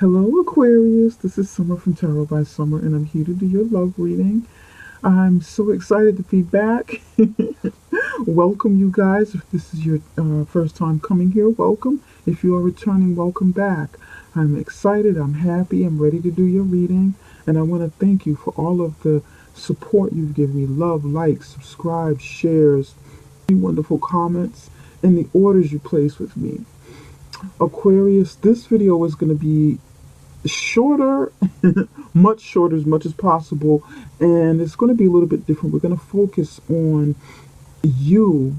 Hello Aquarius, this is Summer from Tarot by Summer and I'm here to do your love reading. I'm so excited to be back. Welcome you guys. If this is your first time coming here, welcome. If you are returning, welcome back. I'm excited, I'm happy, I'm ready to do your reading, and I want to thank you for all of the support you've given me. Love, likes, subscribe, shares, wonderful comments, and the orders you place with me. Aquarius, this video is going to be shorter, much shorter as much as possible, and it's going to be a little bit different. We're going to focus on you,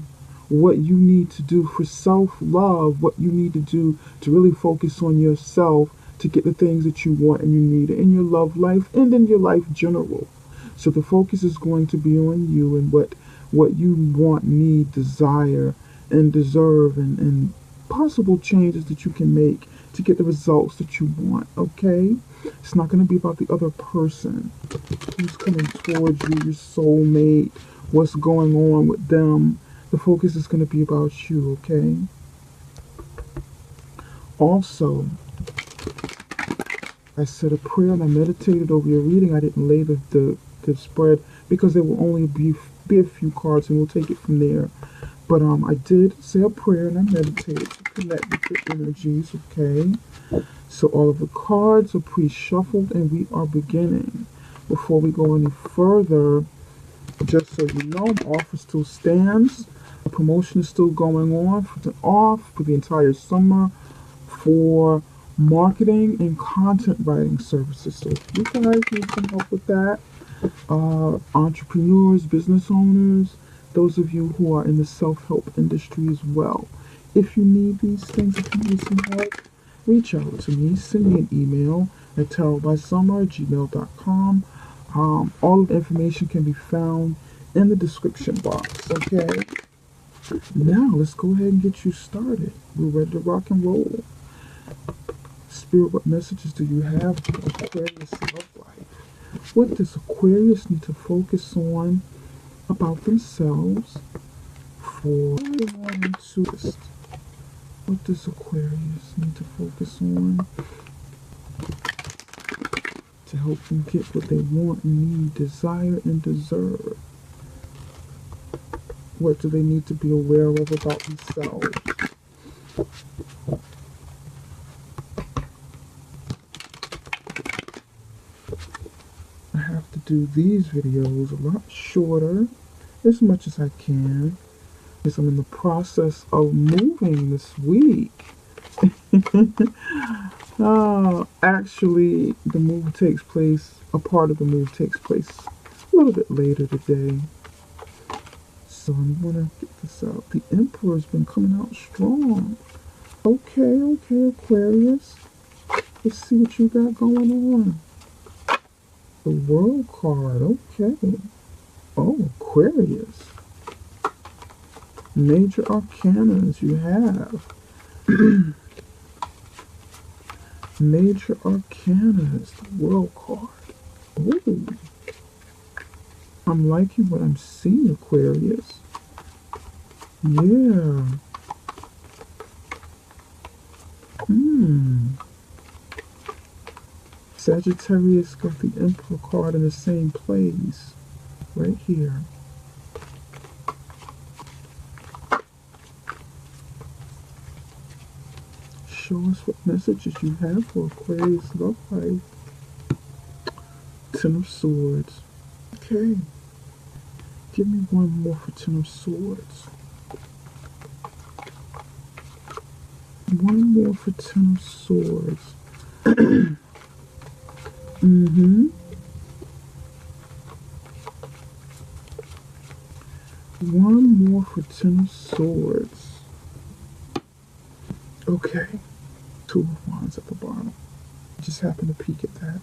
what you need to do for self-love, what you need to do to really focus on yourself to get the things that you want and you need in your love life and in your life general. So the focus is going to be on you and what you want, need, desire, and deserve, and possible changes that you can make to get the results that you want, okay? It's not going to be about the other person who's coming towards you, your soulmate, what's going on with them. The focus is going to be about you, okay? Also, I said a prayer and I meditated over your reading. I didn't lay the spread because there will only be a few cards and we'll take it from there. But I did say a prayer and I meditated to connect with the energies, okay? So all of the cards are pre-shuffled and we are beginning. Before we go any further, just so you know, the offer still stands. The promotion is still going on for the entire summer for marketing and content writing services. So if you guys need some help with that, entrepreneurs, business owners, those of you who are in the self-help industry as well, if you need these things, if you need some help, reach out to me. Send me an email at tarotbysummer@gmail.com. All of the information can be found in the description box, okay? Now, let's go ahead and get you started. We're ready to rock and roll. Spirit, what messages do you have for Aquarius love life? What does Aquarius need to focus on about themselves for what does Aquarius need to focus on to help them get what they want and need, desire, and deserve? What do they need to be aware of about themselves? I have to do these videos a lot shorter, as much as I can, because I'm in the process of moving this week. Actually, a part of the move takes place a little bit later today. So I'm gonna get this out. The Emperor's been coming out strong. Okay, Aquarius. Let's see what you got going on. The World card, okay. Oh, Aquarius. Major arcanas you have. Major arcanas, the World card. Ooh. I'm liking what I'm seeing, Aquarius. Yeah. Sagittarius got the Emperor card in the same place. Right here. Show us what messages you have for Aquarius love life. Ten of Swords. Okay. Give me one more for Ten of Swords. One more for Ten of Swords. One more for Ten of Swords. Okay. Two of Wands at the bottom. Just happened to peek at that.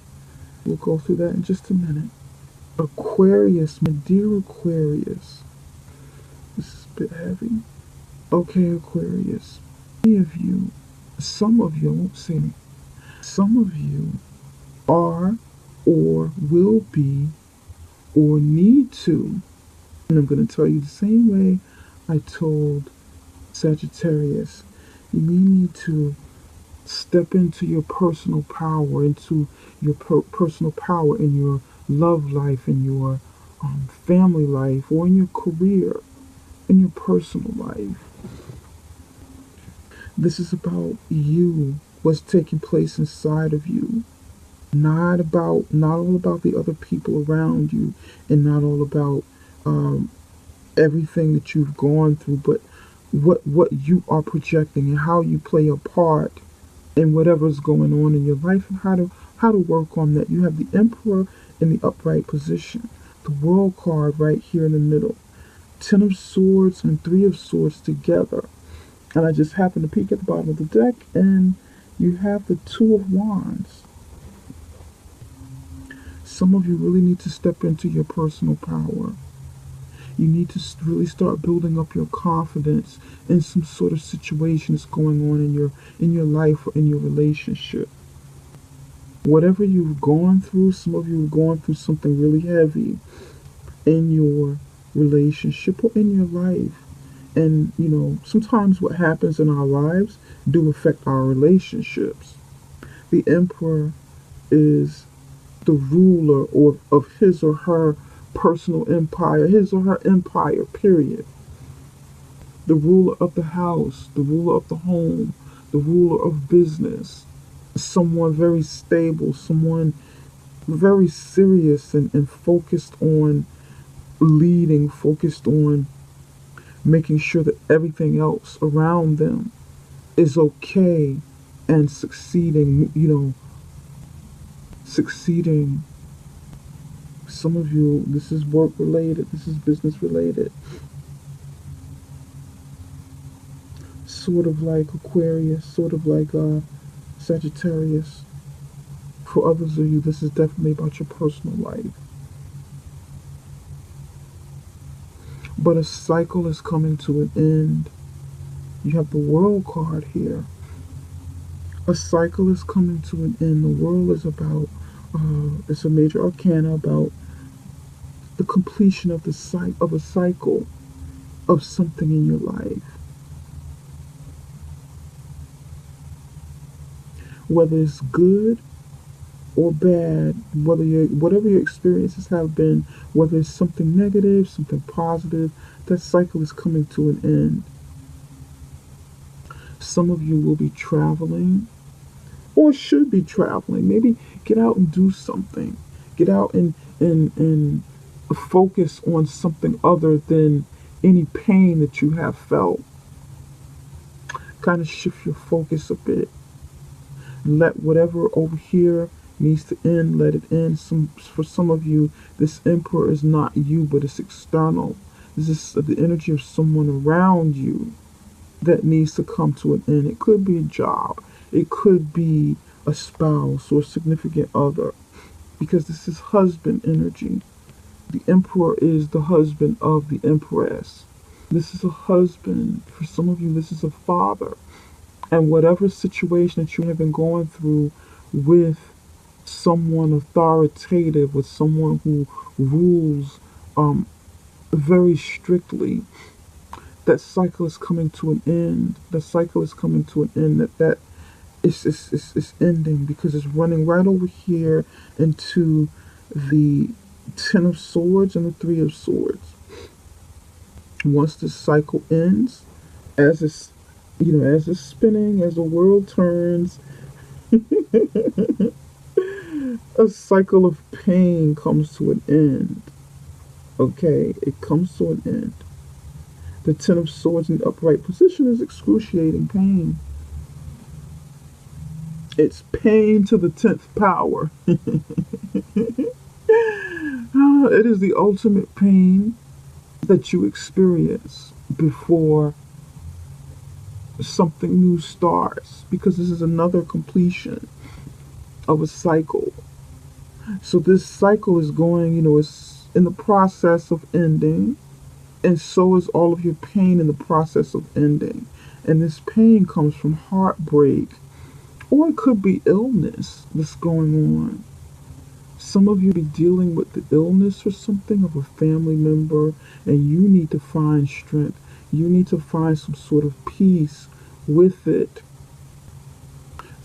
We'll go through that in just a minute. Aquarius, my dear Aquarius. This is a bit heavy. Okay, Aquarius. Many of you, some of you, I won't say me, some of you are or will be or need to, and I'm going to tell you the same way I told Sagittarius, you may need to Step into your personal power, into your personal power in your love life, in your family life, or in your career, in your personal life. This is about you, what's taking place inside of you. Not all about the other people around you, and not all about um, everything that you've gone through, but what you are projecting and how you play a part in whatever's going on in your life, and how to work on that. You have the Emperor in the upright position, the World card right here in the middle, Ten of Swords and Three of Swords together, and I just happened to peek at the bottom of the deck, and you have the Two of Wands. Some of you really need to step into your personal power. You need to really start building up your confidence in some sort of situation that's going on in your life or in your relationship. Whatever you've gone through, some of you have gone through something really heavy in your relationship or in your life. And sometimes what happens in our lives do affect our relationships. The Emperor is the ruler of his or her personal empire, his or her empire, period. The ruler of the house, the ruler of the home, the ruler of business, someone very stable, someone very serious and focused on leading, focused on making sure that everything else around them is okay and succeeding, succeeding. Some of you, this is work related, this is business related. Sort of like Aquarius, sort of like Sagittarius. For others of you, this is definitely about your personal life. But a cycle is coming to an end. You have the World card here. A cycle is coming to an end. The World is about, it's a major arcana about the completion of of a cycle of something in your life. Whether it's good or bad, whatever your experiences have been, whether it's something negative, something positive, that cycle is coming to an end. Some of you will be traveling or should be traveling. Maybe get out and do something. Get out and focus on something other than any pain that you have felt. Kind of shift your focus a bit. Let whatever over here needs to end, let it end. For some of you, this Emperor is not you, but it's external. This is the energy of someone around you that needs to come to an end. It could be a job. It could be a spouse or a significant other, because this is husband energy. The Emperor is the husband of the Empress. This is a husband. For some of you, this is a father. And whatever situation that you have been going through with someone authoritative, with someone who rules very strictly, that cycle is coming to an end. That cycle is coming to an end. That is ending, because it's running right over here into the Ten of Swords and the Three of Swords. Once this cycle ends, as it's as it's spinning, as the world turns, a cycle of pain comes to an end. Okay, it comes to an end. The Ten of Swords in the upright position is excruciating pain. It's pain to the 10th power. It is the ultimate pain that you experience before something new starts, because this is another completion of a cycle. So this cycle is going, it's in the process of ending, and so is all of your pain in the process of ending. And this pain comes from heartbreak, or it could be illness that's going on. Some of you be dealing with the illness or something of a family member, and you need to find strength. You need to find some sort of peace with it.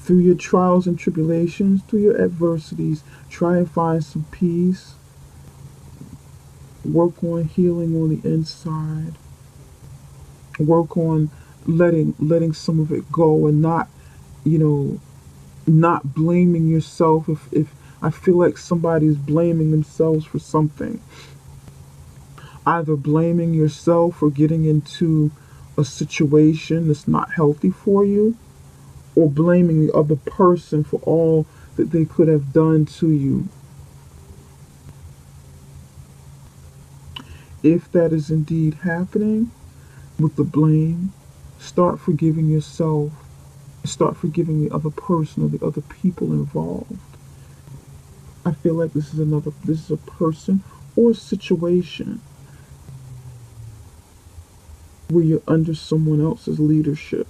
Through your trials and tribulations, through your adversities, try and find some peace. Work on healing on the inside. Work on letting some of it go, and not, you know, not blaming yourself if I feel like somebody's blaming themselves for something. Either blaming yourself for getting into a situation that's not healthy for you, or blaming the other person for all that they could have done to you. If that is indeed happening with the blame, start forgiving yourself. Start forgiving the other person or the other people involved. I feel like this is a person or a situation where you're under someone else's leadership,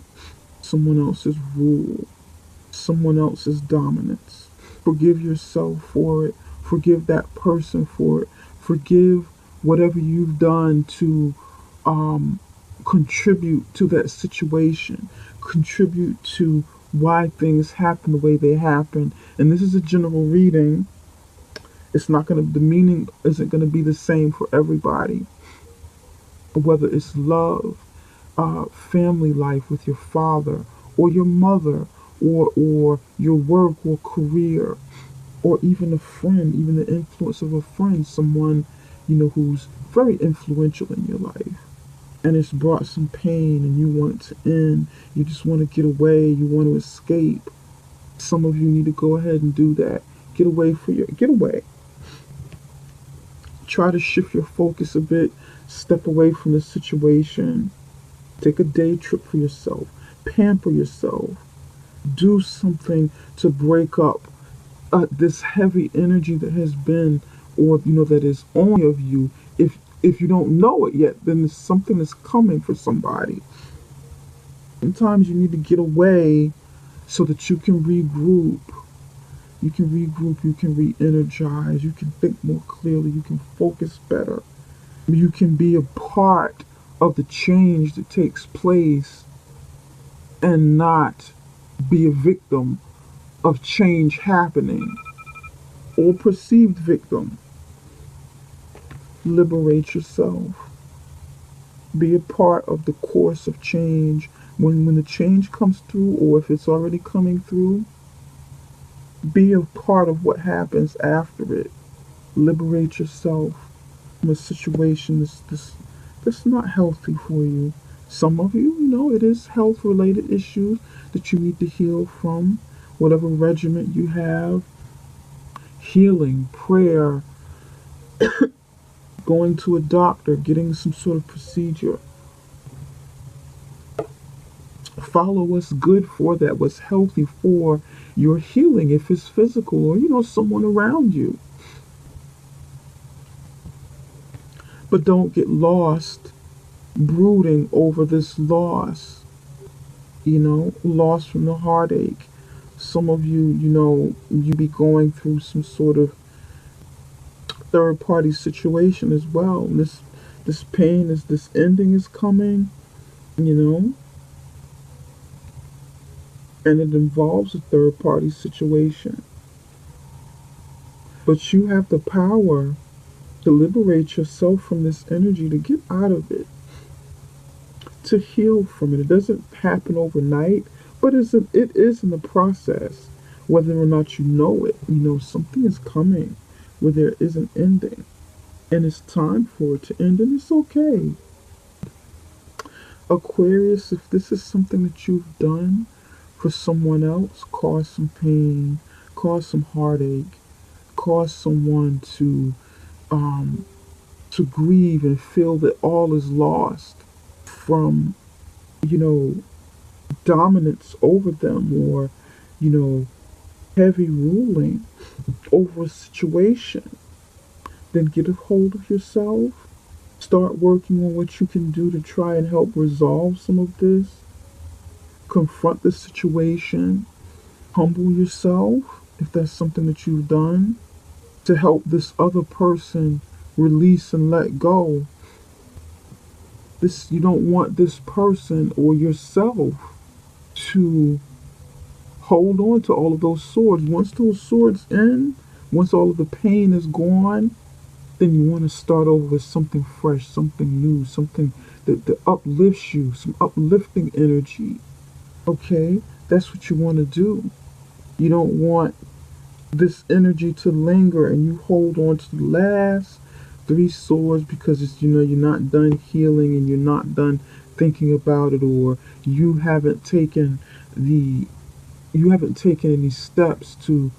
someone else's rule, someone else's dominance. Forgive yourself for it. Forgive that person for it. Forgive whatever you've done to contribute to that situation, contribute to why things happen the way they happen. And this is a general reading. It's not going to, the meaning isn't going to be the same for everybody. Whether it's love, family life with your father or your mother, or your work or career, or even a friend, even the influence of a friend, someone, who's very influential in your life. And it's brought some pain and you want it to end. You just want to get away. You want to escape. Some of you need to go ahead and do that. Get away. Try to shift your focus a bit. Step away from the situation. Take a day trip for yourself. Pamper yourself. Do something to break up this heavy energy that has been, or that is on of you. If you don't know it yet, then there's something that's coming for somebody. Sometimes you need to get away so that you can regroup. You can regroup, you can re-energize, you can think more clearly, you can focus better. You can be a part of the change that takes place and not be a victim of change happening, or perceived victim. Liberate yourself. Be a part of the course of change. When the change comes through, or if it's already coming through, be a part of what happens after it. Liberate yourself from a situation that's not healthy for you. Some of you, it is health-related issues that you need to heal from. Whatever regimen you have, healing, prayer, going to a doctor, getting some sort of procedure. Follow what's good for that, what's healthy for your healing, if it's physical or, someone around you. But don't get lost brooding over this loss, loss from the heartache. Some of you, you be going through some sort of third party situation as well. And this pain, this ending is coming, and it involves a third party situation. But you have the power to liberate yourself from this energy, to get out of it, to heal from it. It doesn't happen overnight, but it is in the process, whether or not you know it. Something is coming where there is an ending, and it's time for it to end, and it's okay. Aquarius, if this is something that you've done for someone else, cause some pain, cause some heartache, cause someone to grieve and feel that all is lost from, dominance over them, or, heavy ruling over a situation, then get a hold of yourself. Start working on what you can do to try and help resolve some of this. Confront the situation. Humble yourself, if that's something that you've done, to help this other person release and let go. You don't want this person or yourself to hold on to all of those swords. Once those swords end, once all of the pain is gone, then you want to start over with something fresh, something new, something that uplifts you, some uplifting energy. Okay? That's what you want to do. You don't want this energy to linger and you hold on to the last three swords because it's, you're not done healing and you're not done thinking about it, or you haven't taken the you haven't taken any steps to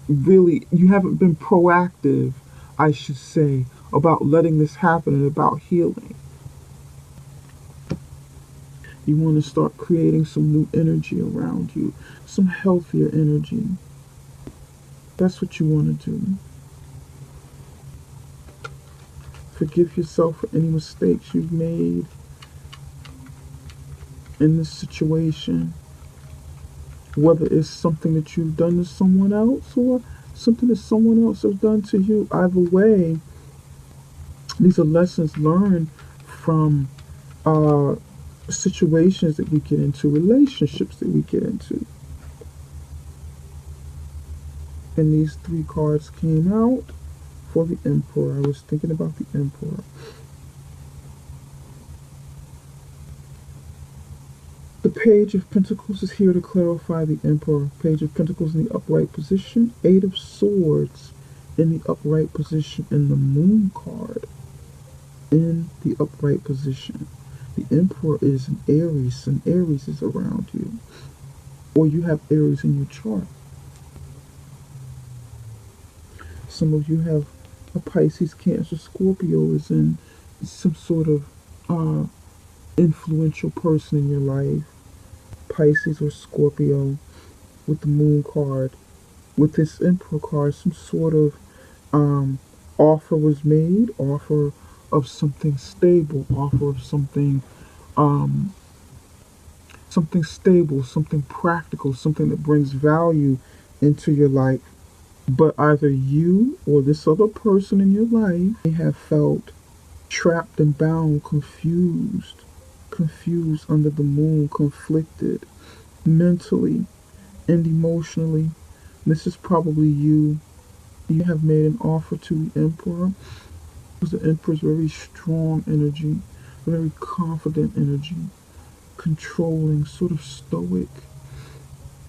really, you haven't been proactive, I should say, about letting this happen and about healing. You want to start creating some new energy around you, some healthier energy. That's what you want to do. Forgive yourself for any mistakes you've made in this situation, whether it's something that you've done to someone else or something that someone else has done to you. Either way, these are lessons learned from situations that we get into, relationships that we get into. And these three cards came out for the Emperor. I was thinking about the Emperor. The Page of Pentacles is here to clarify the Emperor. Page of Pentacles in the upright position. Eight of Swords in the upright position. And the Moon card in the upright position. The Emperor is an Aries, and Aries is around you. Or you have Aries in your chart. Some of you have a Pisces, Cancer, Scorpio is in some sort of influential person in your life. Pisces or Scorpio with the Moon card. With this Emperor card, some sort of offer was made, offer of something stable, offer of something something stable, something practical, something that brings value into your life. But either you or this other person in your life may have felt trapped and bound, confused under the moon, conflicted mentally and emotionally. This is probably you. You have made an offer to the Emperor, because the Emperor is very strong energy, very confident energy, controlling, sort of stoic,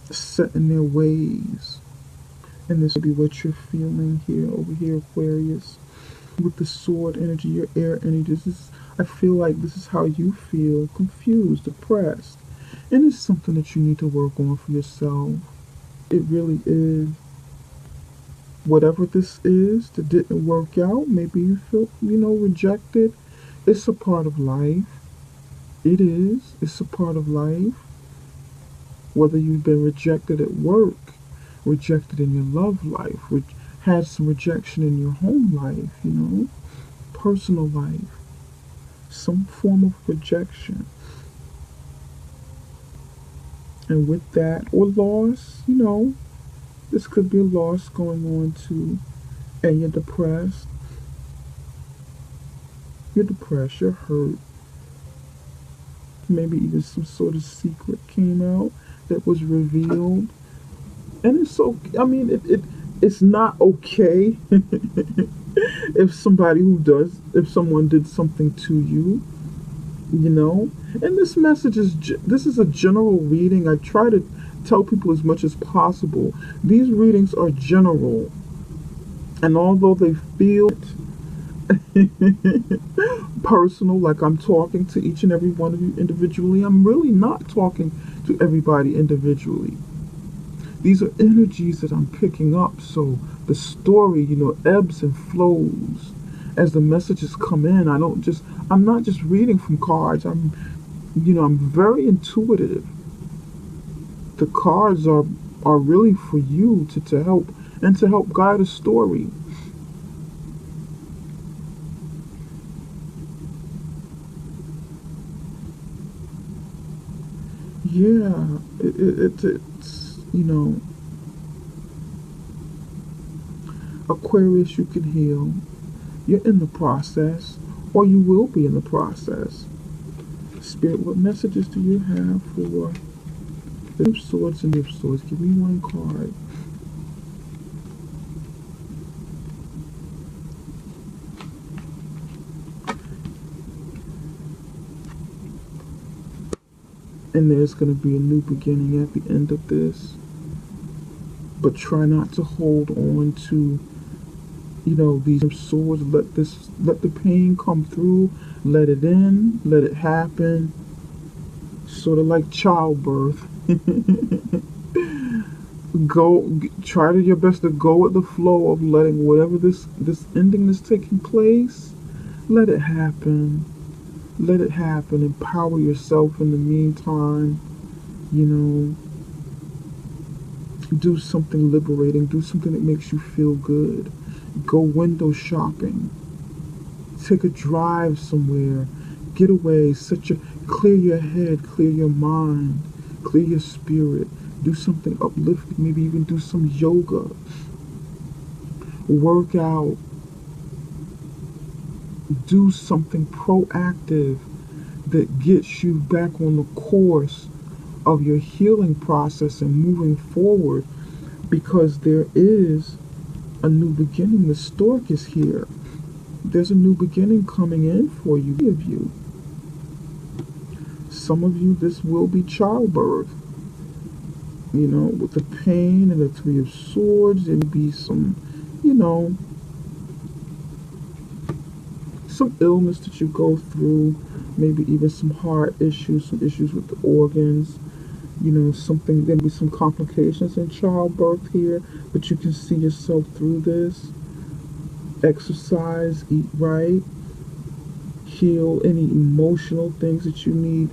set in their ways. And this will be what you're feeling here, over here, Aquarius. With the sword energy, your air energy, I feel like this is how you feel, confused, depressed. And it's something that you need to work on for yourself. It really is. Whatever this is that didn't work out, maybe you feel, rejected. It's a part of life. It is. It's a part of life. Whether you've been rejected at work, rejected in your love life, had some rejection in your home life, personal life, some form of rejection. And with that, or loss, this could be a loss going on too, and you're depressed. You're depressed, you're hurt. Maybe even some sort of secret came out that was revealed. And it's so, it's not okay if someone did something to you, And this message this is a general reading. I try to tell people as much as possible. These readings are general. And although they feel personal, like I'm talking to each and every one of you individually, I'm really not talking to everybody individually. These are energies that I'm picking up, so the story, ebbs and flows as the messages come in. I'm not just reading from cards. I'm very intuitive. The cards are really for you to help guide a story. Yeah, it's Aquarius, you can heal. You're in the process, or you will be in the process. Spirit, what messages do you have for There's swords and there's swords. Give me one card. And there's going to be a new beginning at the end of this. But try not to hold on to, you know, these swords. Let the pain come through. Let it in. Let it happen. Sort of like childbirth. Try to your best to go with the flow of letting whatever this ending that's taking place. Let it happen. Let it happen. Empower yourself in the meantime. You know, do something liberating. Do something that makes you feel good. Go window shopping. Take a drive somewhere. Get away. Clear your head. Clear your mind. Clear your spirit. Do something uplifting. Maybe even do some yoga. Work out. Do something proactive that gets you back on the course of your healing process and moving forward, because there is a new beginning. The stork is here. There's a new beginning coming in for you. Of you. Some of you, this will be childbirth. You know, with the pain and the Three of Swords, there may be some, you know, some illness that you go through, maybe even some heart issues, some issues with the organs, you know, something, there'll be some complications in childbirth here, but you can see yourself through this. Exercise, eat right, heal any emotional things that you need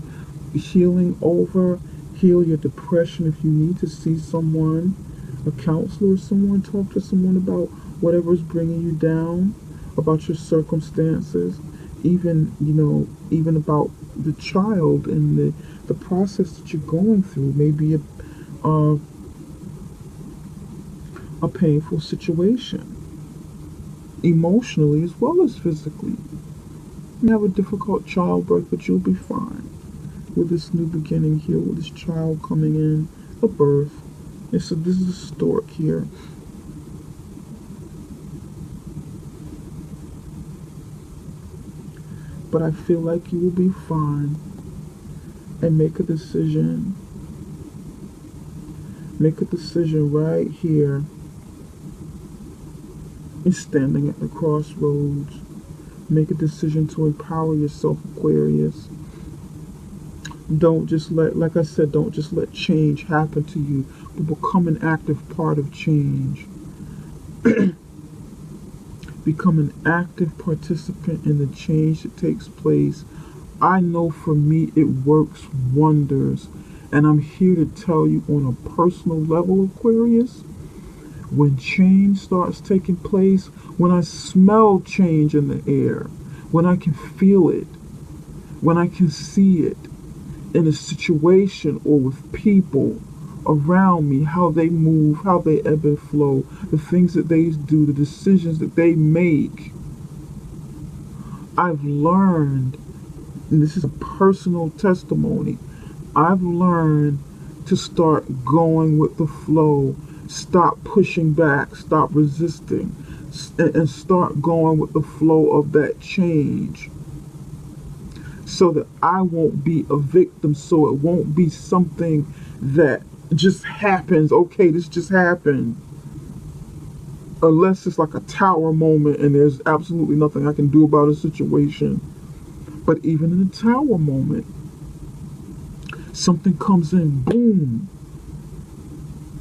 healing over, heal your depression if you need to see someone, a counselor or someone, talk to someone about whatever's bringing you down, about your circumstances, even, you know, even about the child and the process that you're going through. Maybe a painful situation, emotionally as well as physically. You have a difficult childbirth, but you'll be fine with this new beginning here, with this child coming in, a birth. And so this is a stork here. But I feel like you will be fine, and make a decision. Make a decision right here. And standing at the crossroads. Make a decision to empower yourself, Aquarius. Don't just let, like I said, don't just let change happen to you, but become an active part of change. Become an active participant in the change that takes place. I know for me it works wonders. And I'm here to tell you on a personal level, Aquarius, when change starts taking place, when I smell change in the air, when I can feel it, when I can see it in a situation or with people around me, how they move, how they ebb and flow, the things that they do, the decisions that they make. I've learned, and this is a personal testimony, I've learned to start going with the flow, stop pushing back, stop resisting, and start going with the flow of that change, so that I won't be a victim, so it won't be something that just happens. Okay, this just happened. Unless it's like a tower moment and there's absolutely nothing I can do about a situation. But even in a tower moment, something comes in, boom,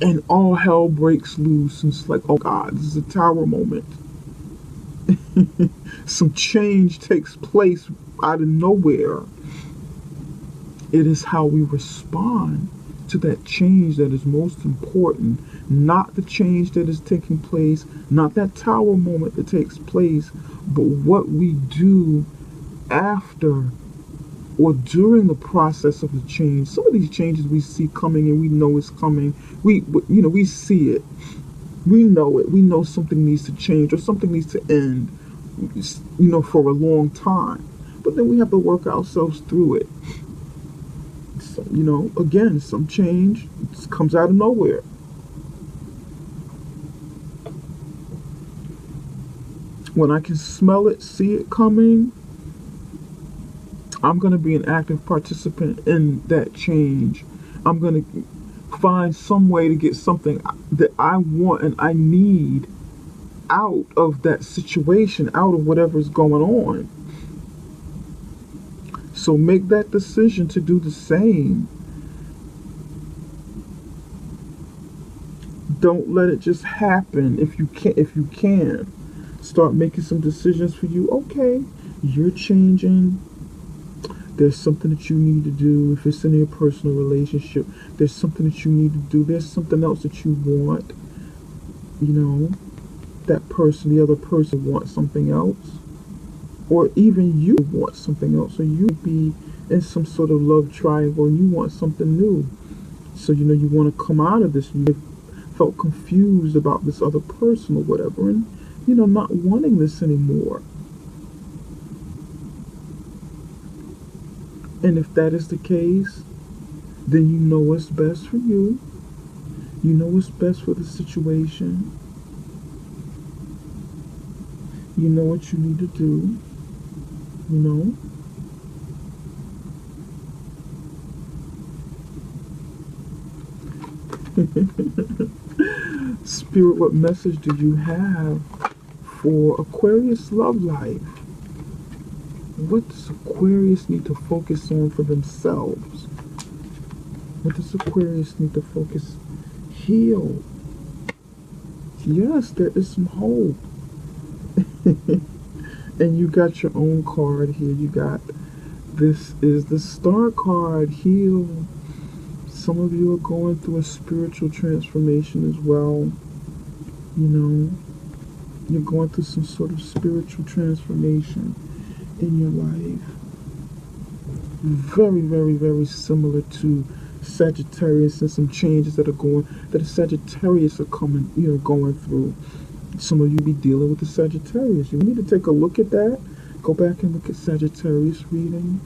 and all hell breaks loose, and it's like, oh God, this is a tower moment. Some change takes place out of nowhere. It is how we respond to that change that is most important, not the change that is taking place, not that tower moment that takes place, but what we do after or during the process of the change. Some of these changes we see coming and we know it's coming. We see it. We know it. We know something needs to change or something needs to end, for a long time. But then we have to work ourselves through it. So, again, some change comes out of nowhere. When I can smell it, see it coming, I'm going to be an active participant in that change. I'm going to find some way to get something that I want and I need out of that situation, out of whatever's going on. So make that decision to do the same. Don't let it just happen. If you can, start making some decisions for you. Okay, you're changing. There's something that you need to do. If it's in your personal relationship, there's something that you need to do. There's something else that you want. That person, the other person wants something else. Or even you want something else. Or you be in some sort of love triangle and you want something new. So, you want to come out of this. You felt confused about this other person or whatever. And, not wanting this anymore. And if that is the case, then you know what's best for you. You know what's best for the situation. You know what you need to do. Spirit, what message do you have for Aquarius love life? What does Aquarius need to focus on for themselves? What does Aquarius need to focus? Heal. Yes, there is some hope. And you got your own card here. You got, this is the Star card, Heal. Some of you are going through a spiritual transformation as well. You're going through some sort of spiritual transformation in your life. Very, very, very similar to Sagittarius, and some changes that a Sagittarius are going through. Some of you be dealing with the Sagittarius. You need to take a look at that. Go back and look at Sagittarius reading.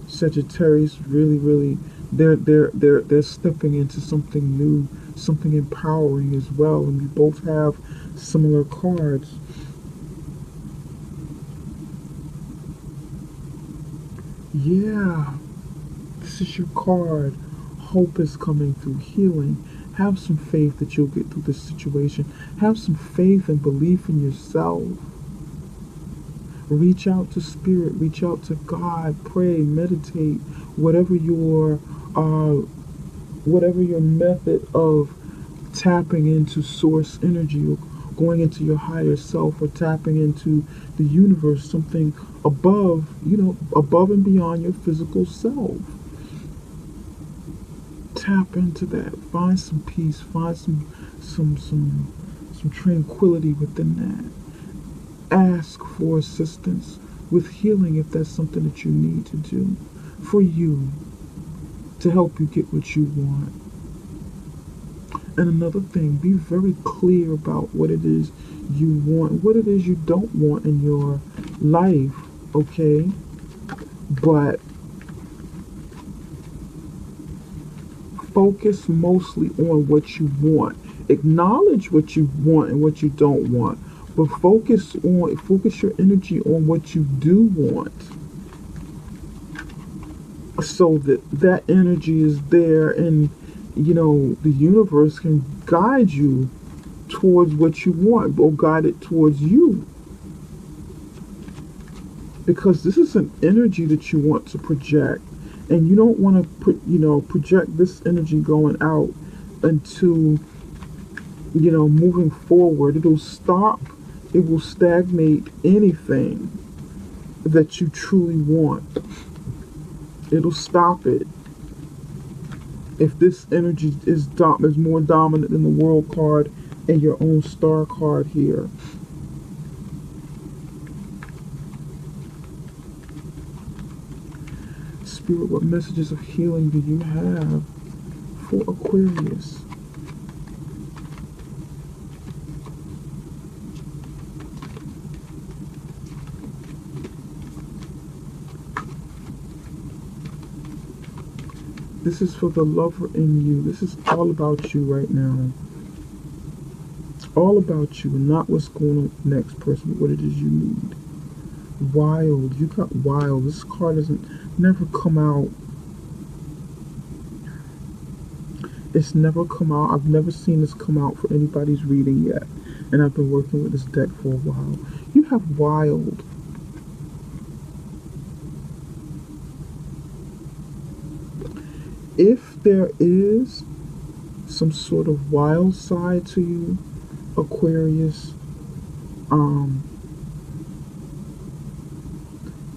Sagittarius really, they're stepping into something new, something empowering as well. And we both have similar cards. Yeah, this is your card. Hope is coming through, healing. Have some faith that you'll get through this situation. Have some faith and belief in yourself. Reach out to Spirit. Reach out to God. Pray, meditate. Whatever your method of tapping into source energy, or going into your higher self, or tapping into the universe, something above, above and beyond your physical self. Tap into that. Find some peace. Find some tranquility within that. Ask for assistance with healing if that's something that you need to do for you, to help you get what you want. And another thing, be very clear about what it is you want, what it is you don't want in your life, okay? But focus mostly on what you want. Acknowledge what you want and what you don't want, but focus your energy on what you do want, so that energy is there, and the universe can guide you towards what you want, or guide it towards you, because this is an energy that you want to project. And you don't want to project this energy going out into, moving forward. It'll stop. It will stagnate anything that you truly want. It'll stop it. If this energy is more dominant than the World card and your own Star card here. Spirit, what messages of healing do you have for Aquarius? This is for the lover in you. This is all about you right now. All about you, and not what's going on with the next person, but what it is you need. Wild. You got wild. This card doesn't never come out. It's never come out. I've never seen this come out for anybody's reading yet. And I've been working with this deck for a while. You have wild. If there is some sort of wild side to you, Aquarius,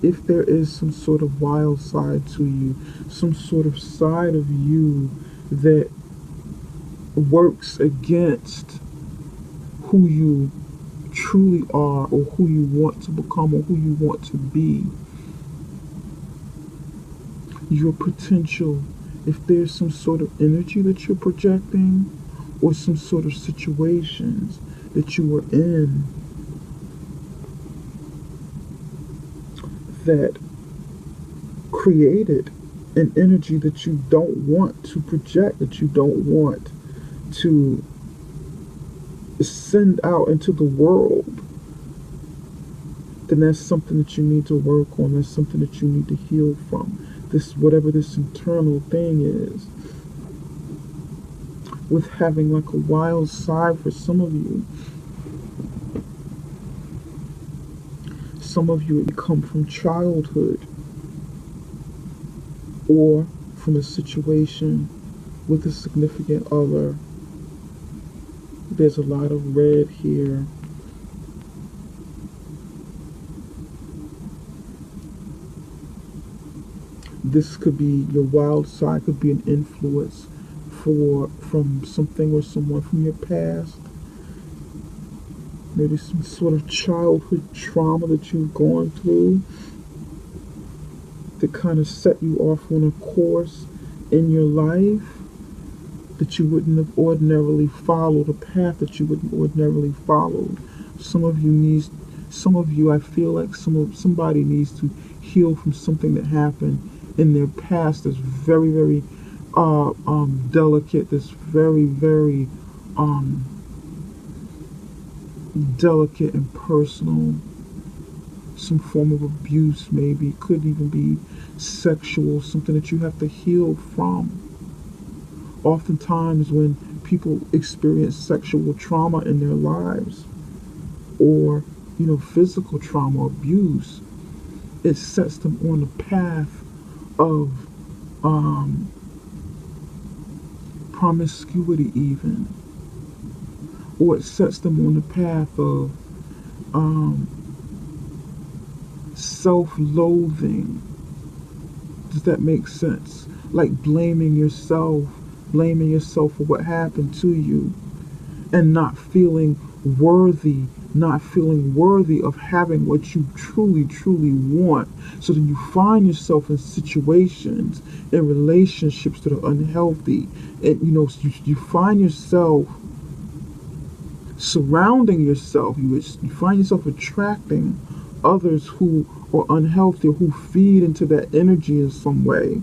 if there is some sort of wild side to you, some sort of side of you that works against who you truly are, or who you want to become, or who you want to be, your potential, if there's some sort of energy that you're projecting, or some sort of situations that you were in that created an energy that you don't want to project, that you don't want to send out into the world, then that's something that you need to work on. That's something that you need to heal from. This, whatever this internal thing is, with having like a wild side for some of you. Some of you, it come from childhood, or from a situation with a significant other. There's a lot of red here. This could be your wild side, could be an influence from something or someone from your past. Maybe some sort of childhood trauma that you've gone through that kind of set you off on a course in your life that you wouldn't have ordinarily followed, a path that you wouldn't ordinarily follow. Some of you, I feel like somebody needs to heal from something that happened in their past that's very, very delicate, that's very, very delicate and personal. Some form of abuse, maybe. It could even be sexual, something that you have to heal from. Oftentimes when people experience sexual trauma in their lives, or physical trauma, abuse, it sets them on a path of promiscuity even, or it sets them on the path of self-loathing. Does that make sense? Like blaming yourself for what happened to you, and not feeling worthy of having what you truly, truly want. So then you find yourself in situations, in relationships that are unhealthy, and you find yourself surrounding yourself, you find yourself attracting others who are unhealthy, or who feed into that energy in some way.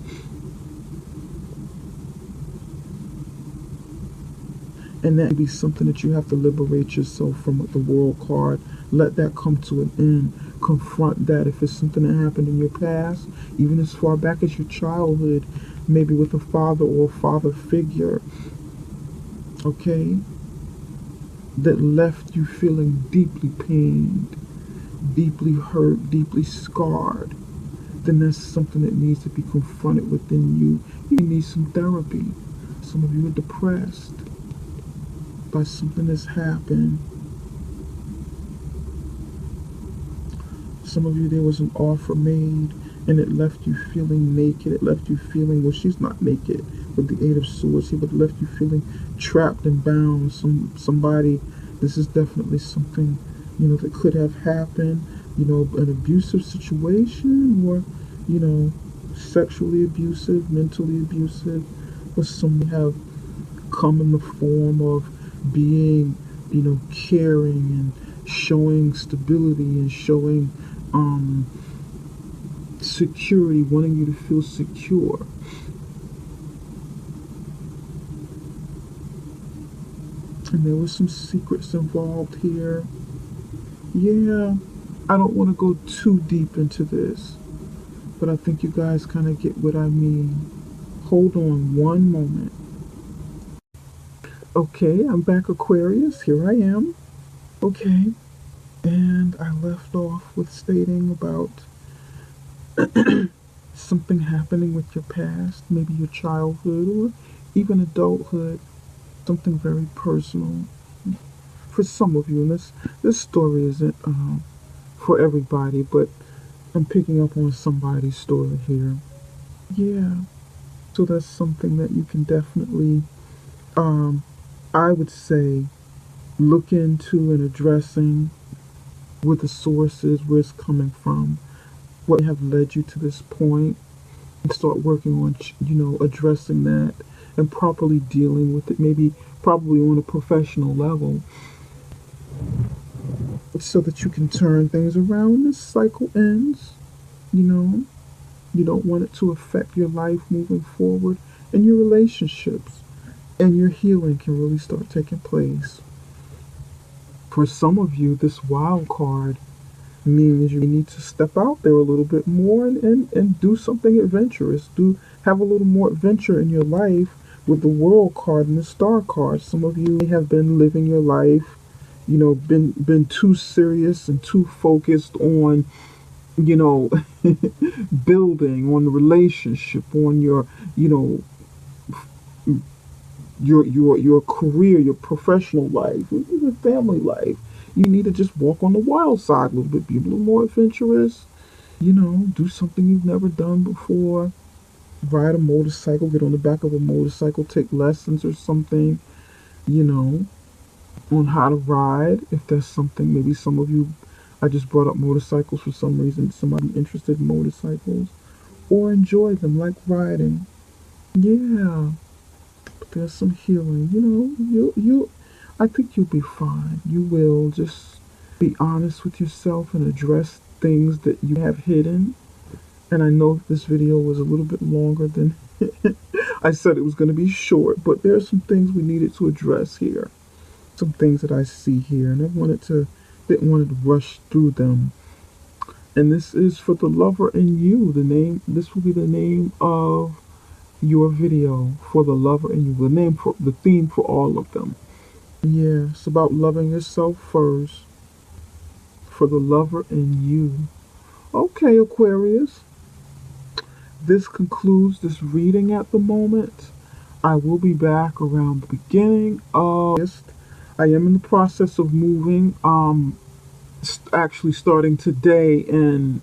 And that can be something that you have to liberate yourself from with the World card. Let that come to an end. Confront that. If it's something that happened in your past, even as far back as your childhood, maybe with a father or a father figure, okay, that left you feeling deeply pained, deeply hurt, deeply scarred, then that's something that needs to be confronted within you. You need some therapy. Some of you are depressed by something that's happened. Some of you, there was an offer made and it left you feeling naked. It left you feeling, well, she's not naked with the Eight of Swords here, but it left you feeling trapped and bound. Somebody, this is definitely something, that could have happened, an abusive situation, or, sexually abusive, mentally abusive, or some have come in the form of being, caring and showing stability and showing security, wanting you to feel secure. And there were some secrets involved here. Yeah, I don't want to go too deep into this, but I think you guys kind of get what I mean. Hold on one moment. Okay, I'm back, Aquarius. Here I am. Okay, and I left off with stating about something happening with your past, maybe your childhood or even adulthood, something very personal for some of you. And this story isn't for everybody, but I'm picking up on somebody's story here. Yeah, so that's something that you can definitely, um, I would say, look into and addressing with the sources, where it's coming from, what have led you to this point, and start working on, addressing that and properly dealing with it, maybe probably on a professional level, so that you can turn things around when this cycle ends. You know, you don't want it to affect your life moving forward and your relationships, and your healing can really start taking place. For some of you, this wild card means you need to step out there a little bit more and do something adventurous. Have a little more adventure in your life with the world card and the star card. Some of you may have been living your life, been too serious and too focused on, you know, building on the relationship, on your career, your professional life, your family life. You need to just walk on the wild side a little bit, be a little more adventurous, do something you've never done before. Ride a motorcycle, get on the back of a motorcycle, take lessons or something, you know, on how to ride. If that's something, maybe some of you, I just brought up motorcycles for some reason, somebody interested in motorcycles or enjoy them, like riding. Yeah, but there's some healing, I think you'll be fine. You will. Just be honest with yourself and address things that you have hidden. And I know this video was a little bit longer than I said it was going to be short, but there are some things we needed to address here. Some things that I see here, and didn't want to rush through them. And this is for the lover in you. This will be the name of your video, for the lover in you. The theme for all of them. Yeah, it's about loving yourself first, for the lover in you. Okay, Aquarius. This concludes this reading at the moment. I will be back around the beginning of August. I am in the process of moving, actually starting today and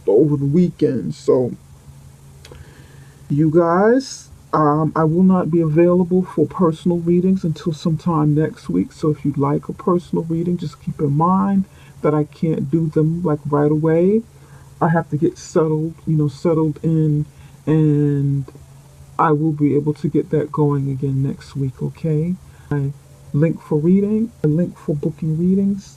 over the weekend. So, you guys, I will not be available for personal readings until sometime next week. So if you'd like a personal reading, just keep in mind that I can't do them like right away. I have to get settled in, and I will be able to get that going again next week, okay? My link for booking readings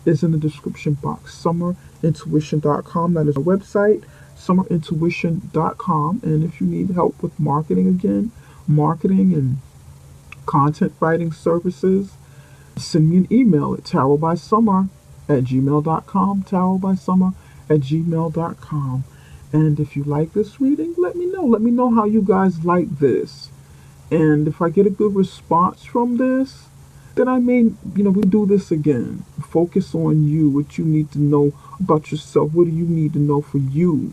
is in the description box. Summerintuition.com, that is our website, summerintuition.com. And if you need help with marketing and content writing services, send me an email at tarotbysummer@gmail.com, tarotbysummer@gmail.com. And if you like this reading, let me know. Let me know how you guys like this. And if I get a good response from this, then I may, we do this again. Focus on you, what you need to know about yourself. What do you need to know for you,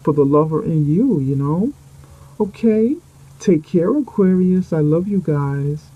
for the lover in you, Okay? Take care, Aquarius. I love you guys.